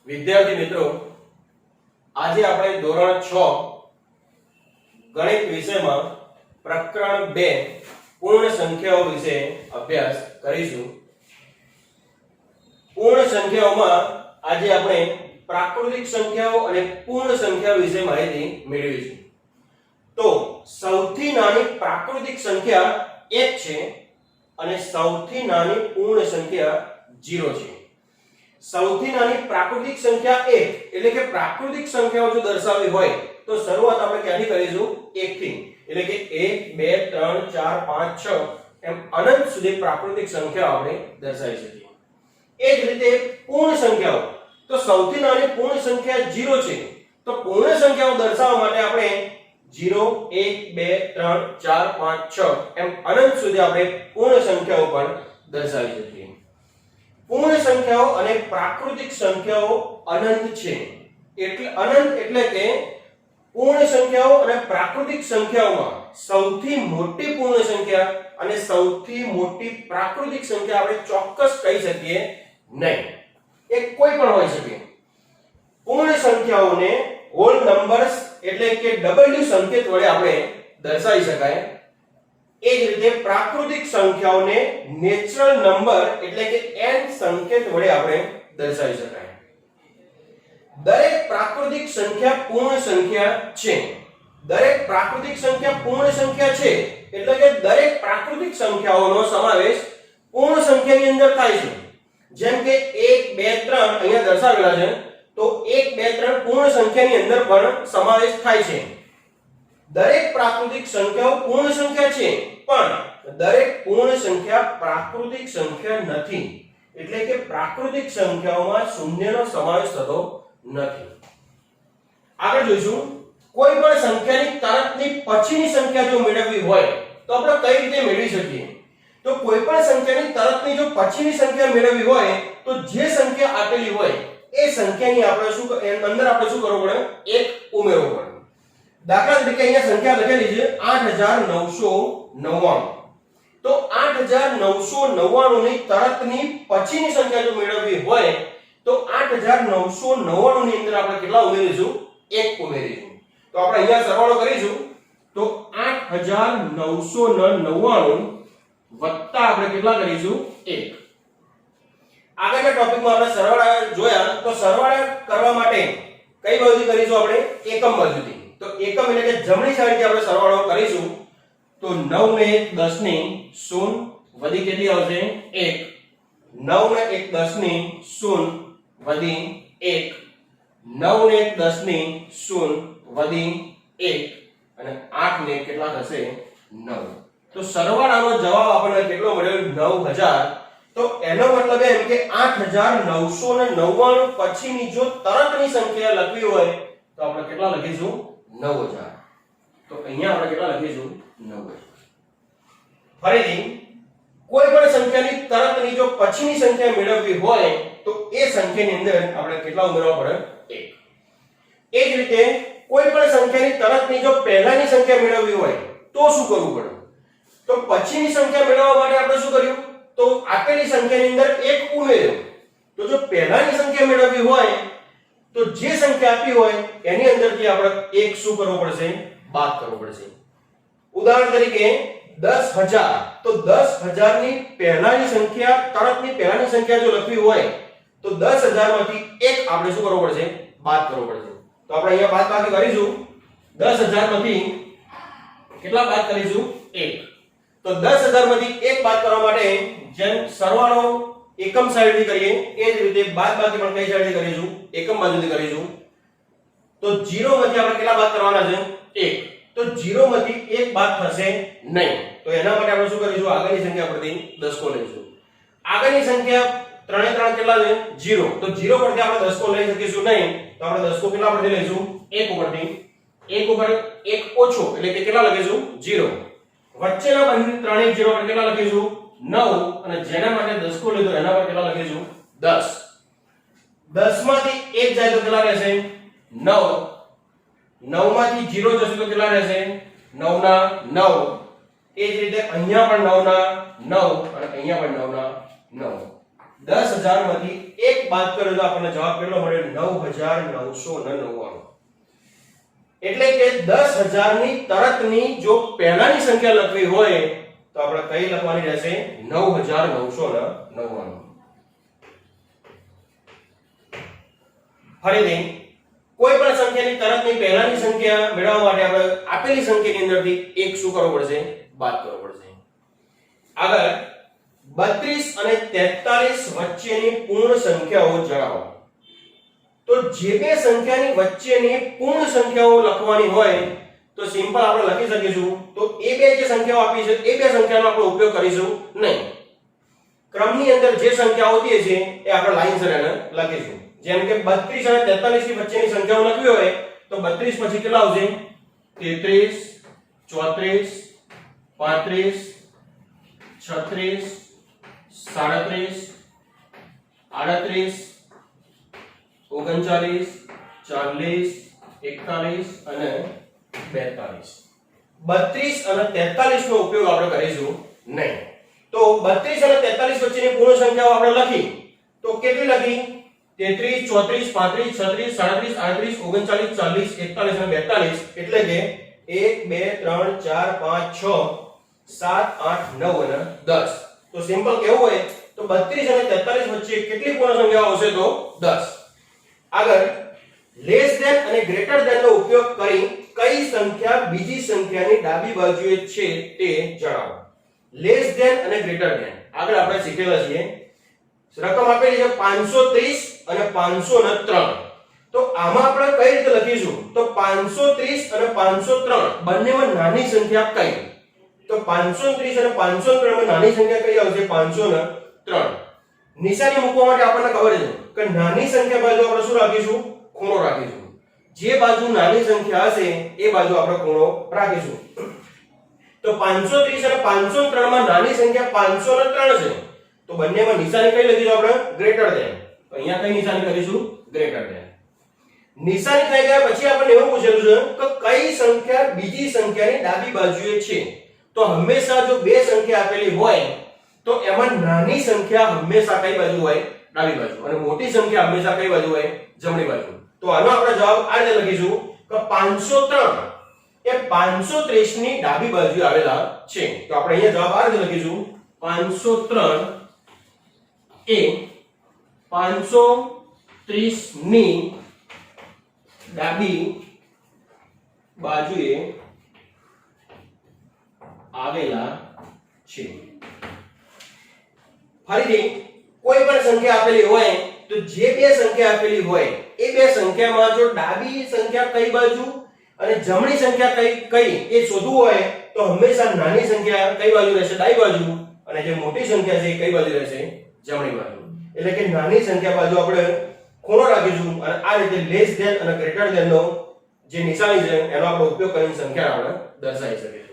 વિદ્યાર્થી મિત્રો, આજે આપણે ધોરણ 6 ગણિત વિષયમાં પ્રકરણ 2 પૂર્ણ સંખ્યાઓ વિશે અભ્યાસ કરીશું. પૂર્ણ સંખ્યાઓમાં આજે આપણે પ્રાકૃતિક સંખ્યાઓ અને પૂર્ણ સંખ્યાઓ વિશે માહિતી મેળવીશું. તો સૌથી નાની પ્રાકૃતિક સંખ્યા 1 છે અને સૌથી નાની પૂર્ણ સંખ્યા 0 છે. સૌથી નાની પ્રાકૃતિક સંખ્યા 1 એટલે કે પ્રાકૃતિક સંખ્યાઓ જો દર્શાવવી હોય તો શરૂઆત આપણે ક્યાંથી કરીશું? 1 થી. એટલે કે 1 2 3 4 5 6 એમ અનંત સુધી પ્રાકૃતિક સંખ્યાઓ આપણે દર્શાવી શકીએ. એ જ રીતે પૂર્ણ સંખ્યાઓ, તો સૌથી નાની પૂર્ણ સંખ્યા 0 છે. તો પૂર્ણ સંખ્યાઓ દર્શાવવા માટે આપણે 0 1 2 3 4 5 6 એમ અનંત સુધી આપણે પૂર્ણ સંખ્યાઓ પણ દર્શાવી શકીએ. પૂર્ણ સંખ્યાઓ અને પ્રાકૃતિક સંખ્યાઓ અનંત છે. એટલે અનંત એટલે કે પૂર્ણ સંખ્યાઓ અને પ્રાકૃતિક સંખ્યાઓમાં સૌથી મોટી પૂર્ણ સંખ્યા અને સૌથી મોટી પ્રાકૃતિક સંખ્યા આપણે ચોક્કસ કહી શકીએ નહીં. એ કોઈ પણ હોઈ શકે. પૂર્ણ સંખ્યાઓને હોલ નંબર્સ એટલે કે W સંકેત વડે આપણે દર્શાવી શકાય. એ જ રીતે પ્રાકૃતિક સંખ્યાઓને નેચરલ નંબર એટલે કે n સંકેત વડે આપણે દર્શાવી શકાય. દરેક પ્રાકૃતિક સંખ્યા પૂર્ણ સંખ્યા છે. દરેક પ્રાકૃતિક સંખ્યા પૂર્ણ સંખ્યા છે એટલે કે દરેક પ્રાકૃતિક સંખ્યાઓનો સમાવેશ પૂર્ણ સંખ્યાની અંદર થાય છે. જેમ કે 1 2 3 અહીંયા દર્શાવેલા છે, તો 1 2 3 પૂર્ણ સંખ્યાની અંદર પણ સમાવેશ થાય છે. દરેક પ્રાકૃતિક સંખ્યાઓ પૂર્ણ સંખ્યા છે, પણ દરેક પૂર્ણ સંખ્યા પ્રાકૃતિક સંખ્યા નથી. એટલે કે પ્રાકૃતિક સંખ્યાઓમાં શૂન્યનો સમાવેશ થતો નથી. આગળ જોઈશું, કોઈ પણ સંખ્યાની તરતની પછીની સંખ્યા જો મેળવવી હોય તો આપણે કઈ રીતે મેળવી શકીએ? તો કોઈ પણ સંખ્યાની તરતની જો પછીની સંખ્યા મેળવવી હોય તો જે સંખ્યા આપેલી હોય એ સંખ્યાની આપણે અંદર આપણે શું કરવું પડે? 1 ઉમેરવો પડે. દાખલા તરીકે અહીંયા સંખ્યા લખેલી છે 8999. તો 8999 ની તરતની પછીની સંખ્યા જો મેળવવી હોય તો 8999 ની અંદર આપણે કેટલા ઉમેરીશું? 1 ઉમેરીશું. તો આપણે અહીંયા સરવાળો કરીશું તો 8999 વત્તા આપણે કેટલા કરીશું? 1. આગળના ટોપિકમાં આપણે સરવાળા જોયા, તો સરવાળા કરવા માટે કઈ બાજુથી કરીશું? આપણે એકમ બાજુથી. તો એકમ એટલે કે જમણી સાઈડથી આપણે સરવાળો કરીશું. તો 9 ને 1 10 ની 0 વધી કેટલી આવશે? 1. 9 ને 1 10 ની 0 વધી 1. 9 ને 1 10 ની 0 વધી 1 અને 8 ને કેટલા થશે? 9. તો સરવાળાનો જવાબ આપણને કેટલો મળ્યો? 9000. તો એનો મતલબ એમ કે 8999 પછીની જો તરતની સંખ્યા લખવી હોય તો આપણે કેટલા લખીશું? 9000. તો અહીંયા આપણે કેટલા લખીશું? 9000. ફરીથી, કોઈ પણ સંખ્યાની તરતની જો પછીની સંખ્યા મેળવવી હોય તો એ સંખ્યાની અંદર આપણે કેટલા ઉમેરવા પડે? 1. એ જ રીતે કોઈ પણ સંખ્યાની તરતની જો પહેલાની સંખ્યા મેળવવી હોય તો શું કરવું પડે? તો પછીની સંખ્યા મેળવવા માટે આપણે શું કર્યું? તો આપેલી સંખ્યાની અંદર 1 ઉમેર્યો. તો જો પહેલાની સંખ્યા મેળવવી હોય તો જે સંખ્યા આપી હોય એની અંદરથી આપણે 1 શું કરવો પડશે? બાદ કરવો પડશે. ઉદાહરણ તરીકે 10000. તો 10000 ની પહેલાની સંખ્યા, તરતની પહેલાની સંખ્યા જો લખવી હોય તો 10000 માંથી 1 આપણે શું કરવો પડશે? બાદ કરવો પડશે. તો આપણે અહીંયા બાદબાકી કરીશું. 10000 માંથી કેટલા બાદ કરીશું? 1. તો 10000 માંથી 1 બાદ કરવા માટે જેમ સરવાળો એકમ સાઈડથી કરીએ એ જ રીતે બાદબાકી પણ કઈ સાઈડથી કરીશું? એકમ બાજુથી કરીશું. તો 0 માંથી આપણે કેટલા બાદ કરવાના છે? 1. તો 0 માંથી 1 બાદ થશે નહીં. તો એના માટે આપણે શું કરીશું? આગળની સંખ્યા પરથી દસકો લઈશું. આગળની સંખ્યા 3 3 કેટલા છે? 0. તો 0 પરથી આપણે દસકો લઈ શકીશું નહીં. તો આપણે દસકો કેટલા પરથી લઈશું? 1 ઉપરથી. 1 ઉપર 1 ઓછો એટલે કે કેટલા લખીશું? 0. વચ્ચેના બંને ત્રણેય 0 પર કેટલા લખીશું? 9. અને જેના માટે દસકો લીધો એના પર કેટલા લખીશું? 10. 10 માંથી 1 જાય તો કેટલા રહેશે? 9. 9 માંથી 0 જશે તો કેટલા રહેશે? 9 ના 9. એ જ રીતે અહીંયા પણ 9 ના 9 અને અહીંયા પણ 9 ના 9. 10,000 માંથી 1 બાદ કરો તો આપણને જવાબ કેટલો મળે 9,999 એટલે કે 10,000 ની તરતની જો પહેલાની સંખ્યા લખવી હોય તો આપણે કઈ લખવાની રહેશે 9,999 ફરીથી કોઈ પણ સંખ્યાની તરતની પહેલાની સંખ્યા મેળવવા માટે આપણે આપેલી સંખ્યાની અંદરથી 1 શું કરવો પડશે બાદ કરવો પડશે આગળ 32 અને 43 વચ્ચેની પૂર્ણ સંખ્યાઓ જણાવો તો જે બે સંખ્યાની વચ્ચેની પૂર્ણ સંખ્યાઓ લખવાની હોય તો સિમ્પલ આપણે લખી શકીશું તો એ બે જે સંખ્યાઓ આપી છે એ બે સંખ્યાનો આપણે ઉપયોગ કરીશું નહીં ક્રમની અંદર જે સંખ્યાઓ દે છે એ આપણે લાઈનસર એને લખીશું જેમ કે 32 અને 43 ની વચ્ચેની સંખ્યાઓ લખવી હોય તો 32 પછી કેટલા આવશે 33 34 35 36 37 38 39 40 41 અને 42 32 અને 43 નો ઉપયોગ આપણે કરીશું નહીં તો 32 અને 43 વચ્ચેની પૂર્ણ સંખ્યાઓ આપણે લખી તો કેટલી લખી 33 34 35 36 37 38 39 40 41 અને 42 એટલે કે 1 2 3 4 5 6 7 8 9 અને 10 તો સિમ્પલ કેવું હોય તો 32 અને 43 વચ્ચે કેટલી પૂર્ણ સંખ્યાઓ આવશે તો 10 આગળ લેસ ધેન અને ગ્રેટર ધેન નો ઉપયોગ કરી કઈ સંખ્યા બીજી સંખ્યાની ડાબી બાજુએ છે તે જણાવો લેસ ધેન અને ગ્રેટર ધેન આગળ આપણે શીખેલા છીએ રકમ આપેલી છે 530 અને 503 તો આમાં આપણે કઈ રીતે લખીશું તો 530 અને 503 બંનેમાં નાની સંખ્યા કઈ તો 530 અને 503 માં નાની સંખ્યા કઈ આવશે 503 નિશાની મૂકવા માટે આપણને ખબર છે કે નાની સંખ્યા બાજુ આપણે શું રાખીશું ખૂણો રાખીશું જે બાજુ નાની સંખ્યા હશે એ બાજુ આપણે ખૂણો રાખીશું તો 530 અને 503 માં નાની સંખ્યા 503 છે તો બંનેમાં નિશાની કઈ લખીશું આપણે ગ્રેટર ધેન તો અહીંયા કઈ નિશાની કરીશું ગ્રેટર ધેન નિશાની થઈ ગયા પછી આપણને એવું પૂછેલું છે કે કઈ સંખ્યા બીજી સંખ્યાની ડાબી બાજુએ છે તો હંમેશા જો બે સંખ્યા આપેલી હોય તો એમાં નાની સંખ્યા હંમેશા કઈ બાજુ હોય ડાબી બાજુ અને મોટી સંખ્યા હંમેશા કઈ બાજુ હોય જમણી બાજુ તો આનો આપણે જવાબ આ રીતે લખીશું કે 503 એ 530 ની ડાબી બાજુ આવેલા છે તો આપણે અહીંયા જવાબ આ રીતે લખીશું 503 એ 530 ની ડાબી બાજુએ આવેલા છે ફરીથી કોઈ પણ સંખ્યા આપેલી હોય તો જે બે સંખ્યા આપેલી હોય એ બે સંખ્યામાં જો ડાબી સંખ્યા કઈ બાજુ અને જમણી સંખ્યા કઈ એ શોધવું હોય તો હંમેશા નાની સંખ્યા કઈ બાજુ રહેશે ડાબી બાજુ અને જે મોટી સંખ્યા છે એ કઈ બાજુ રહેશે જમણી બાજુ એટલે કે નાની સંખ્યા બાજુ આપણે ખૂણો રાખીશું અને આ રીતે લેસ ધેન અને ગ્રેટર ધેન નો જે નિશાની છે એનો આપણે ઉપયોગ કરીને સંખ્યા આપણે દર્શાવી શકીએ